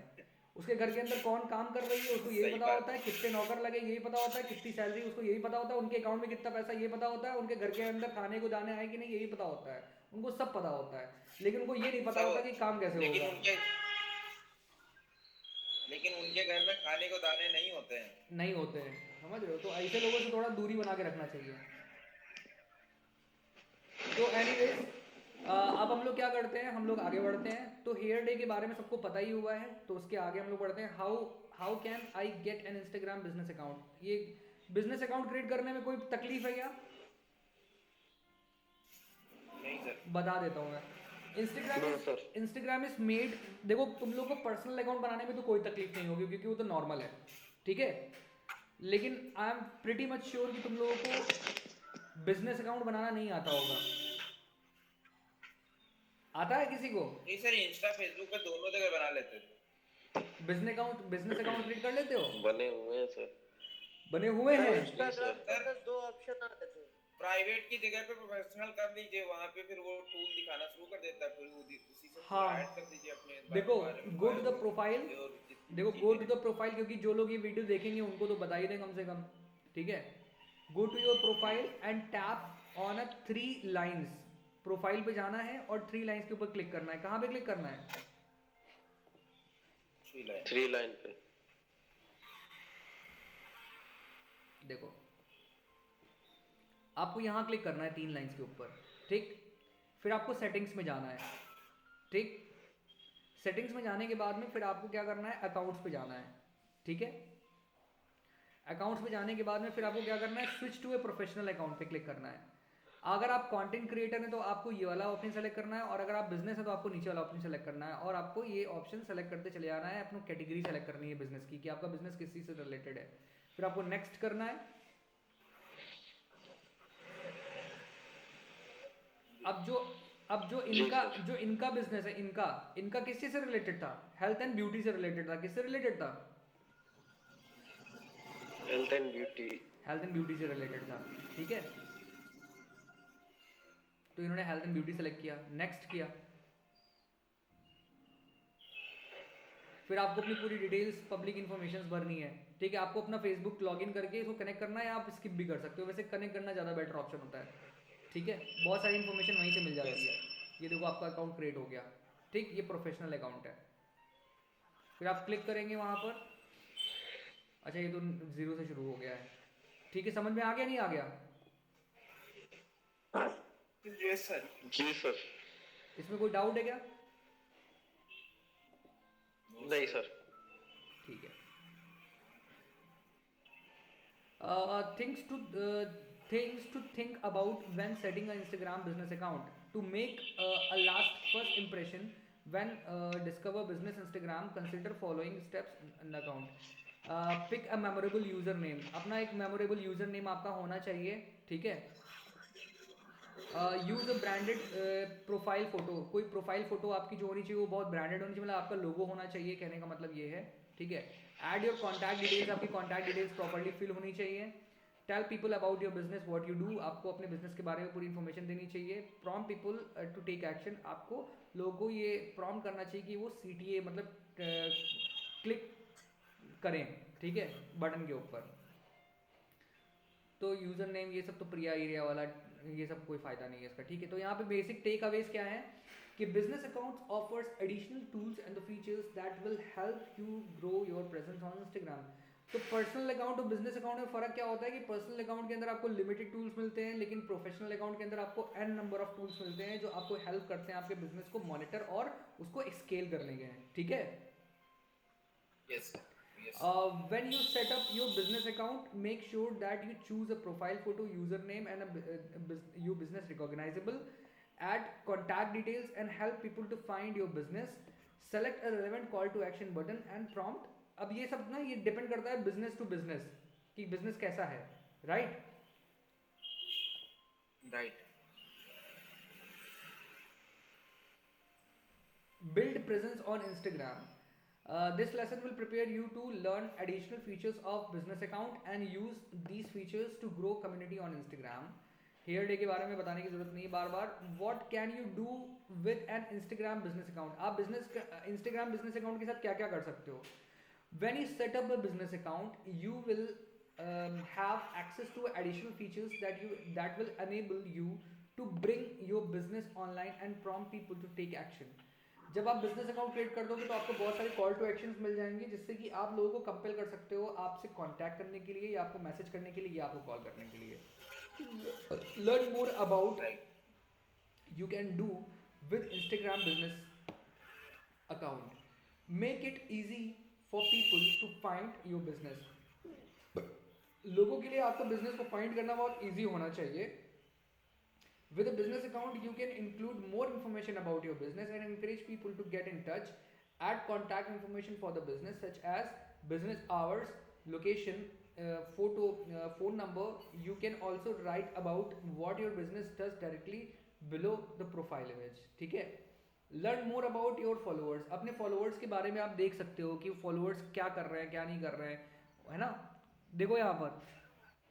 उसके घर के अंदर कौन काम कर रही है उसको यही सही पता बात। होता है, कितने नौकर लगे यही पता होता है, कितनी सैलरी उसको यही पता होता है, उनके अकाउंट में कितना पैसा ये पता होता है, उनके घर के अंदर खाने को दाने आए कि नहीं यही पता होता है। उनको सब पता होता है, लेकिन उनको ये नहीं पता होता कि काम कैसे लेकिन होगा। उनके घर में खाने को दाने नहीं होते हैं। नहीं होते हैं, समझ रहे हो? तो ऐसे लोगों से थोड़ा दूरी बना के रखना चाहिए। तो एनीवेज, अब हम लोग क्या करते हैं, हम लोग आगे बढ़ते हैं। तो हेयर डे के बारे में सबको पता ही हुआ है, तो उसके आगे हम लोग बढ़ते हैं। How can I get an Instagram business account. ये बिजनेस अकाउंट क्रिएट करने में कोई तकलीफ है क्या? नहीं सर। बता देता हूँ मैं। इंस्टाग्राम इज मेड, देखो तुम लोग को पर्सनल अकाउंट बनाने में तो कोई तकलीफ नहीं होगी क्योंकि वो तो नॉर्मल है, ठीक है। लेकिन I am pretty much sure कि तुम लोगों को बिजनेस अकाउंट बनाना नहीं आता होगा। आता है किसी को? नहीं सर, इंस्टा फेसबुक पे दोनों जगह बना लेते थे। बिजनेस अकाउंट क्रिएट कर लेते हो? बने हुए हैं सर। बने हुए हैं। इंस्टाग्राम के अंदर 2 ऑप्शन आते थे। प्राइवेट की जगह पे प्रोफेशनल कर लीजिए, वहाँ पे फिर वो टूल दिखाना शुरू कर देता है, फिर उसी से हाँ। ऐड कर दीजिए अपने देखो बारे में। गो टू द प्रोफाइल, क्योंकि जो लोग ये वीडियो देखेंगे उनको तो बता ही दें कम से कम, ठीक है। Go to your profile and tap on a 3 lines. Profile पे जाना है और 3 लाइन्स के ऊपर क्लिक करना है। कहाँ पे क्लिक करना है? 3 लाइन पे। देखो आपको यहाँ क्लिक करना है 3 लाइन्स के ऊपर, ठीक। फिर आपको सेटिंग्स में जाना है, ठीक। सेटिंग्स में जाने के बाद में फिर आपको क्या करना है, अकाउंट्स पे जाना है, ठीक है। अकाउंट्स पे जाने के बाद में फिर आपको क्या करना है, switch to a professional account पे क्लिक करना है। अगर आप कंटेंट क्रिएटर हैं तो आपको ये वाला ऑप्शन सेलेक्ट करना है, और अगर आप बिजनेस है तो आपको नीचे वाला ऑप्शन सेलेक्ट करना है। और आपको ये ऑप्शन सेलेक्ट करते चले जाना है, अपनी कैटेगरी सेलेक्ट करनी है बिजनेस की, कि आपका बिजनेस किस चीज़ से रिलेटेड है। फिर आपको नेक्स्ट करना है। अब जो इनका बिजनेस है, इनका किस चीज से रिलेटेड था? हेल्थ एंड ब्यूटी से रिलेटेड था। किससे रिलेटेड था? हेल्थ एंड ब्यूटी से रिलेटेड था, ठीक है। तो इन्होंने हेल्थ एंड ब्यूटी सेलेक्ट किया, नेक्स्ट किया। फिर आपको अपनी पूरी डिटेल्स, पब्लिक इन्फॉर्मेशन भरनी है, ठीक है। आपको अपना फेसबुक लॉगिन करके इसको कनेक्ट करना है, आप स्किप भी कर सकते हो, वैसे कनेक्ट करना ज़्यादा बेटर ऑप्शन होता है, ठीक है। बहुत सारी इन्फॉर्मेशन वहीं से मिल जाती है। ये देखो आपका अकाउंट क्रिएट हो गया, ठीक। ये प्रोफेशनल अकाउंट है। फिर आप क्लिक करेंगे वहाँ पर। अच्छा ये तो 0 से शुरू हो गया है, ठीक है। समझ में आ गया नहीं आ गया? Yes sir. जी सर। इसमें कोई डाउट है क्या? नहीं सर। ठीक है। Things to think about when setting an Instagram business account. To make a first impression when discover business Instagram, consider following steps in the account. Pick a memorable user name, अपना एक memorable user name आपका होना चाहिए, ठीक है। Use a branded profile photo, कोई profile photo आपकी जो होनी चाहिए वो बहुत ब्रांडेड होनी चाहिए, मतलब आपका लोगो होना चाहिए, कहने का मतलब ये है, ठीक है। ऐड योर कॉन्टैक्ट डिटेल्स, आपकी कॉन्टैक्ट डिटेल्स प्रॉपर्ली फिल होनी चाहिए। Tell people about your business what you do, आपको अपने बिजनेस के बारे में पूरी इन्फॉर्मेशन देनी चाहिए। Prompt people to take action, आपको लोगों को ये प्रॉम्प्ट करना चाहिए कि वो CTA मतलब क्लिक करें, ठीक है, बटन के ऊपर। तो यूज़र नेम ये सब तो प्रिया एरिया वाला, ये सब कोई फ़ायदा नहीं है इसका, ठीक है। तो यहाँ पे बेसिक टेक अवेज क्या है कि business accounts offers additional tools and the features that will help you grow your presence on Instagram. तो पर्सनल अकाउंट और बिजनेस अकाउंट में फ़र्क क्या होता है कि पर्सनल अकाउंट के अंदर आपको लिमिटेड टूल्स मिलते हैं, लेकिन प्रोफेशनल अकाउंट के अंदर आपको n नंबर ऑफ टूल्स मिलते हैं जो आपको हेल्प करते हैं आपके बिजनेस को मॉनिटर और उसको स्केल करने के, ठीक है। Yes, sir. Yes. When you set up your business account, make sure that you choose a profile photo, username, and your business recognizable. Add contact details and help people to find your business. Select a relevant call to action button and prompt. अब ये सब ना ये depend करता है business to business कि business कैसा है, right? Right. Build presence on Instagram. This lesson will prepare you to learn additional features of business account and use these features to grow community on Instagram. Hair day के बारे में बताने की जरूरत नहीं है बार बार। What can you do with an Instagram business account? आप Instagram business account के साथ क्या क्या कर सकते हो? When you set up a business account, you will have access to additional features that will enable you to bring your business online and prompt people to take action. जब आप business account create कर दोगे तो आपको बहुत सारे call to actions मिल जाएंगे जिससे कि आप लोगों को कंपेल कर सकते हो आपसे कांटेक्ट करने के लिए या आपको मैसेज करने के लिए या आपको कॉल करने के लिए। Learn more about you can do with Instagram business account. Make it easy for people to find your business. लोगों के लिए आपको बिजनेस को फाइंड करना बहुत ईजी होना चाहिए। With a business account, you can include more information about your business and encourage people to get in touch. Add contact information for the business such as business hours, location, photo, phone number. You can also write about what your business does directly below the profile image. ठीक है? Learn more about your followers. अपने followers के बारे में आप देख सकते हो कि followers क्या कर रहे हैं, क्या नहीं कर रहे हैं, है ना? देखो यहाँ पर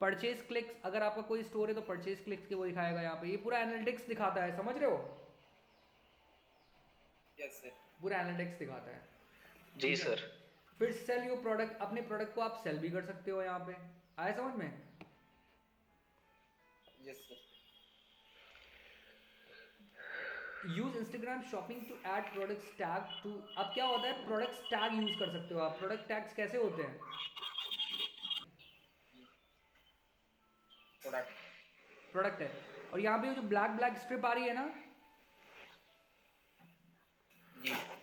परचेज क्लिक्स, अगर आपका कोई स्टोर है तो परचेज क्लिक्स के वो दिखाएगा यहाँ पे, ये पूरा एनालिटिक्स दिखाता है, समझ रहे हो? Yes, sir. पूरा एनालिटिक्स दिखाता है। जी सर। फिर सेल योर प्रोडक्ट, अपने प्रोडक्ट को आप सेल भी कर सकते हो यहाँ पे, आया समझ में? Yes, sir. Use Instagram shopping to add products tag to, अब क्या होता है प्रोडक्ट्स टैग यूज कर सकते हो आप। प्रोडक्ट टैग्स कैसे होते हैं? प्रोडक्ट है और यहाँ पे जो ब्लैक ब्लैक स्ट्रिप आ रही है ना,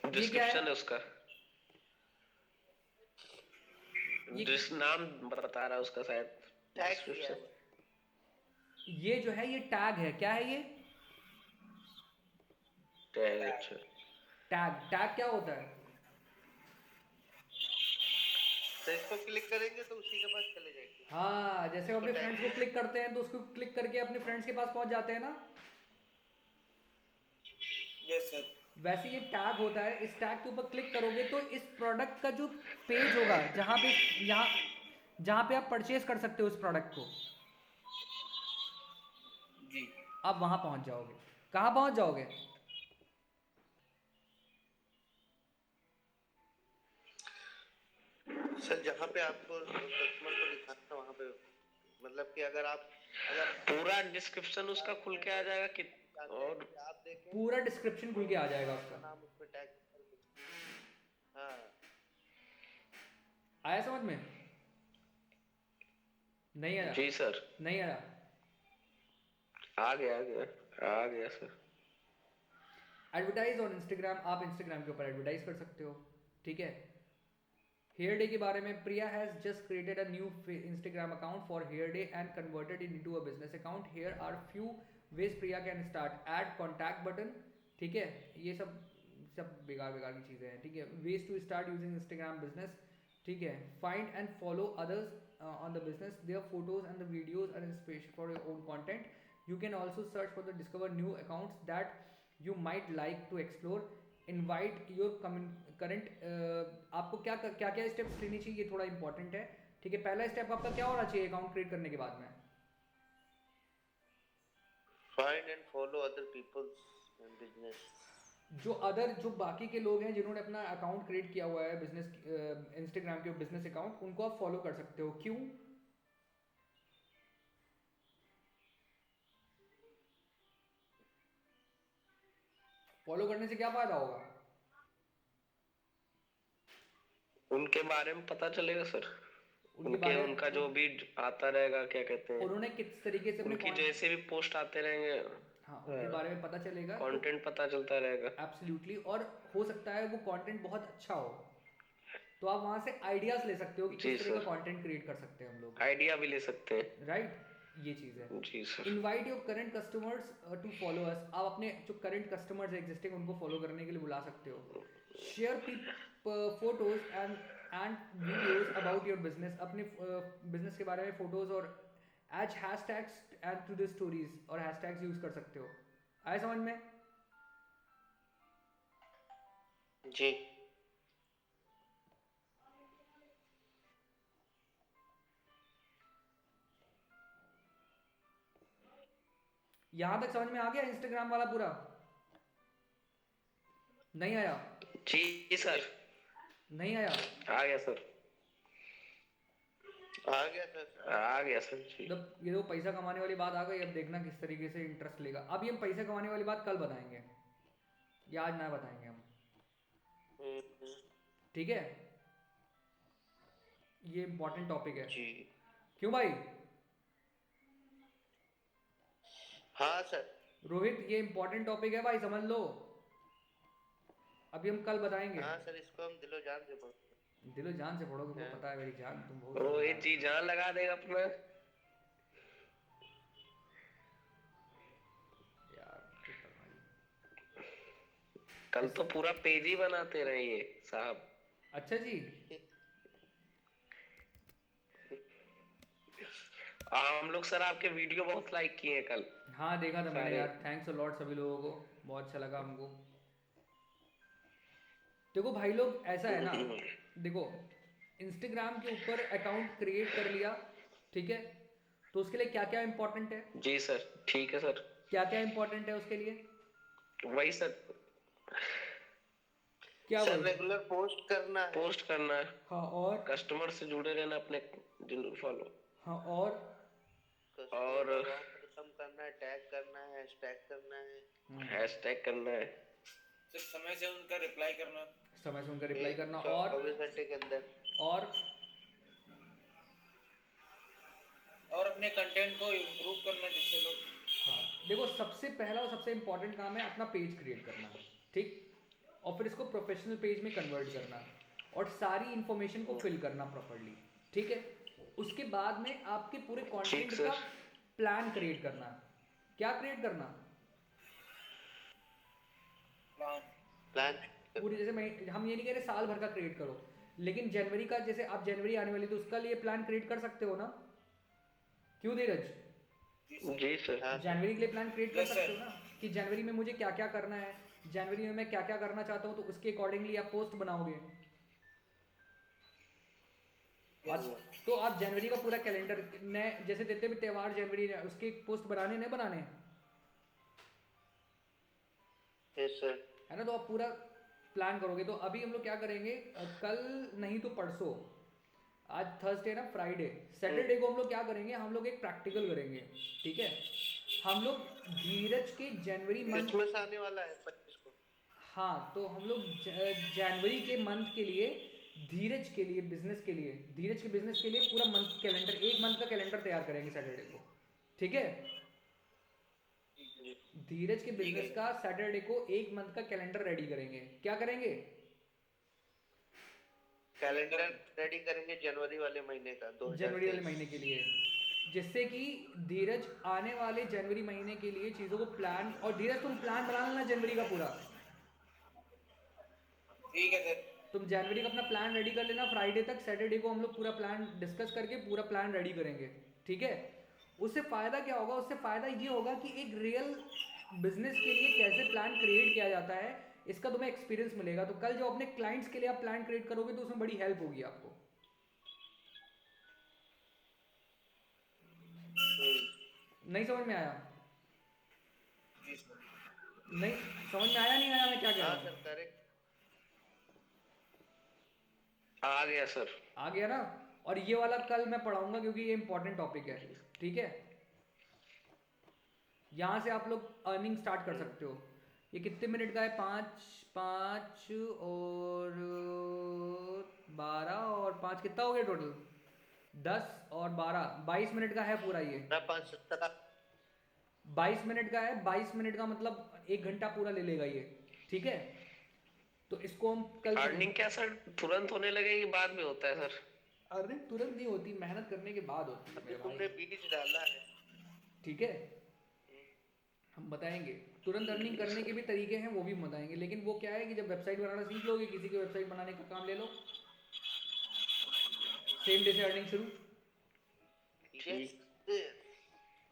डिस्क्रिप्शन है उसका, जिस नाम बता रहा है उसका शायद डिस्क्रिप्शन। ये जो है ये टैग है, क्या है ये? टैग। अच्छा, टैग क्या होता है? तो इसको क्लिक करेंगे तो उसी के पास चले जाएंगे। हाँ, जैसे हम अपने फ्रेंड्स को क्लिक करते हैं तो उसको क्लिक करके अपने फ्रेंड्स के पास पहुंच जाते हैं ना, Yes, sir. वैसे ये टैग होता है। इस टैग के ऊपर क्लिक करोगे तो इस प्रोडक्ट का जो पेज होगा जहाँ पे आप परचेज कर सकते हो इस प्रोडक्ट को, जी। आप वहां पहुंच जाओगे। कहाँ पहुंच जाओगे? सर जहाँ पे आपको कस्टमर को दिखाना है वहाँ पे, मतलब कि अगर पूरा डिस्क्रिप्शन उसका खुल के आ जाएगा कि और आप देखें पूरा डिस्क्रिप्शन खुल के आ जाएगा उसका। नाम उस पे टैग। हाँ, आया समझ में? नहीं आया? जी सर। नहीं आया? आ गया सर। एडवर्टाइज ऑन इंस्टाग्राम, आप इंस्टाग्राम के ऊपर एडवर्टाइज कर सकते हो, ठीक है। हेयर डे के बारे में, Priya has just created a new Instagram account for her day and converted it into a business account. Here are few ways Priya can start. Add contact button, ठीक है। ये सब बेकार की चीज़ें हैं, ठीक है। Ways to start using Instagram business, ठीक है. Find and follow others on the business. Their photos and the videos are inspiration for your own content. You can also search for the discover new accounts that you might like to explore. Invite your current आपको क्या क्या क्या steps लेनी चाहिए, ये थोड़ा important है. ठीक है, पहला स्टेप आपका क्या होना चाहिए अकाउंट क्रिएट करने के बाद में? Find and follow other people's business. जो बाकी के लोग हैं जिन्होंने अपना अकाउंट क्रिएट किया हुआ है बिजनेस इंस्टाग्राम के बिजनेस अकाउंट, उनको आप फॉलो कर सकते हो. क्यों? फॉलो करने से क्या फायदा होगा? उनके बारे में पता चलेगा सर. उनके बारे में उनका जो भी आता रहेगा, क्या कहते हैं, उन्होंने किस तरीके से उनकी जैसे भी पोस्ट आते रहेंगे, हाँ, उनके बारे में पता चलेगा, कंटेंट पता चलता रहेगा. एब्सोल्युटली. और हो सकता है वो कंटेंट बहुत अच्छा हो, तो आप वहां से आइडियाज ले सकते हो कि किस तरह का कंटेंट क्रिएट कर सकते हैं हम लोग. आइडिया भी ले सकते हैं. राइट, ये चीज है. जी sir. Invite your current customers to follow us. आप अपने जो करंट कस्टमर्स एग्जिस्टिंग उनको फॉलो करने के लिए बुला सकते हो. Share photos and videos about your business. अपने बिजनेस के बारे में फोटोज और as hashtags and to the stories और हैशटैग्स यूज कर सकते हो. आए समझ में? जी. यहां तक समझ में आ गया इंस्टाग्राम वाला पूरा? नहीं आया? जी सर. नहीं आया? आ गया सर. आ गया सर. आ गया सर जी. मतलब ये तो पैसा कमाने वाली बात आ गई. अब देखना किस तरीके से इंटरेस्ट लेगा. अब ये पैसा कमाने वाली बात कल बताएंगे या आज ना बताएंगे हम. ठीक है, ये इंपॉर्टेंट टॉपिक है. जी. क्यों भाई? हाँ सर. रोहित, ये इंपॉर्टेंट टॉपिक है भाई, समझ लो. अभी हम कल बताएंगे. हाँ सर, इसको हम दिलो जान से पढ़ो. दिलो जान से पढ़ोगे, मुझे पता है मेरी जान, तुम बहुत रोहित जी जान लगा देगा अपना. यार कल तो पूरा पेज ही बनाते रहे ये साहब. अच्छा जी. हम लोग सर आपके वीडियो बहुत लाइक किए हैं कल. हाँ देखा था मैंने यार. थैंक्स अ लॉट सभी लोगों को, बहुत अच्छा लगा हमको. देखो भाई लोग, ऐसा है ना, देखो इंस्टाग्राम के ऊपर अकाउंट क्रिएट कर लिया, ठीक है, तो उसके लिए क्या क्या इंपॉर्टेंट है? जी सर. ठीक है सर. क्या क्या इंपॉर्टेंट है उसके लिए? वही सर. क्या सर रेगुलर पोस्ट करना है. पोस्ट करना है. हाँ, और कस्टमर से जुड़े रहना अपने जिन फॉलो. हाँ, और खत्म करना है, टैग करना है, हैशटैग करना है, हैशटैग करना है. सिर्फ समय से उनका रिप्लाई करना. समय से उनका रिप्लाई करना. 24 घंटे के अंदर. और अपने कंटेंट को इम्प्रूव करना, जिससे लोग. हाँ देखो, सबसे पहला और सबसे इंपॉर्टेंट काम है अपना पेज क्रिएट करना, ठीक, और फिर इसको प्रोफेशनल पेज में कन्वर्ट करना और सारी इंफॉर्मेशन को फिल करना प्रॉपर्ली, ठीक है. उसके बाद में आपके पूरे कंटेंट का प्लान क्रिएट करना. क्या क्रिएट करना? प्लान. पूरी, जैसे हम ये नहीं कह रहे साल भर का क्रिएट करो, लेकिन जनवरी का, जैसे आप जनवरी आने वाली तो उसका लिए प्लान क्रिएट कर सकते हो ना. क्यों धीरज? जी सर. जनवरी के लिए प्लान क्रिएट कर सकते हो ना, कि जनवरी में मुझे क्या क्या करना है, जनवरी में मैं क्या क्या करना चाहता हूँ, तो उसके अकॉर्डिंगली आप पोस्ट बनाओगे. तो आप जनवरी का पूरा कैलेंडर नए, जैसे देते भी त्योहार जनवरी, उसके पोस्ट बनाने नहीं बनाने, यस सर. है ना. तो आप पूरा प्लान करोगे. तो अभी हम लोग क्या करेंगे, कल नहीं तो परसों, आज थर्सडे ना, फ्राइडे, सैटरडे को हम लोग क्या करेंगे, हम लोग एक प्रैक्टिकल करेंगे, ठीक है. हम लोग धीरज के जनवरी मंथ, क्रिसमस आने वाला है 25 को. हाँ, तो हम लोग जनवरी के मंथ के लिए, धीरज के लिए, बिजनेस के लिए, धीरज के बिजनेस के लिए पूरा मंथ कैलेंडर, एक मंथ का कैलेंडर तैयार करेंगे सैटरडे को, ठीक है. धीरज के बिजनेस का सैटरडे को एक मंथ का कैलेंडर रेडी करेंगे. क्या करेंगे? कैलेंडर रेडी करेंगे जनवरी वाले महीने का, जनवरी वाले महीने के लिए, जिससे कि धीरज आने वाले जनवरी महीने के लिए चीजों को प्लान, और धीरज तुम प्लान बना लेना जनवरी का पूरा. ठीक है सर. तुम जनवरी का अपना प्लान रेडी कर लेना, फ्राइडे तक, सैटरडे को हम लोग पूरा प्लान डिस्कस करके पूरा प्लान रेडी करेंगे, ठीक है। उससे फ़ायदा क्या होगा, उससे फ़ायदा ये होगा कि एक रियल बिजनेस के लिए कैसे प्लान क्रिएट किया जाता है इसका तुम्हें एक्सपीरियंस मिलेगा। तो कल जो अपने क्लाइंट्स के लिए आप प्लान क्रिएट करोगे तो उसमें बड़ी हेल्प होगी आपको। नहीं समझ में आया? जी सर। नहीं समझ में आया, नहीं आया मैं क्या कह रहा हाँ हूँ? Sir correct. आ गया सर। आ गया ना? और ये वाला कल मैं पढ़ाऊंगा क्योंकि ये इंपॉर्टेंट टॉपिक है, ठीक है। यहाँ से आप लोग अर्निंग स्टार्ट कर सकते हो। ये कितने मिनट का है? 5 और 12 और 5 कितना हो गया टोटल? 10 और 12 22 मिनट का है पूरा ये। 5:17। 22 मिनट का है, 22 मिनट का मतलब 1 घंटा पूरा ले लेगा ये, ठीक है। तो इसको हम कल अर्निंग क्या सर तुरंत होने लगेगी, बाद में होता है सर? अर्निंग तुरंत नहीं होती, मेहनत करने के बाद होती है अभी मेरे तुमने भाई, बीज डाला है। ठीक है। हम बताएंगे तुरंत अर्निंग करने के भी तरीके हैं, वो भी हम बताएंगे। लेकिन वो क्या है कि जब वेबसाइट बनाना सीख लोगे, किसी की वेबसाइट बनाने का काम ले लो, सेम डे से अर्निंग शुरू।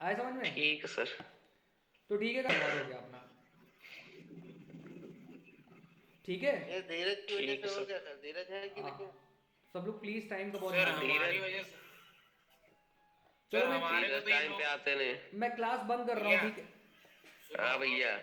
आया समझ में? ठीक है सर। तो ठीक है, करवा दोगे अपना, ठीक है। ये धीरज की वजह ठीक है से हो सर। गया सर, धीरज है कि हाँ, नहीं? सब लोग प्लीज टाइम का बहुत सर ध्यान रखो। हमारी वजह से चलो सर मैं हमारे को तो टाइम पे आते नहीं। मैं क्लास बंद कर रहा हूँ, ठीक है। हाँ भैया।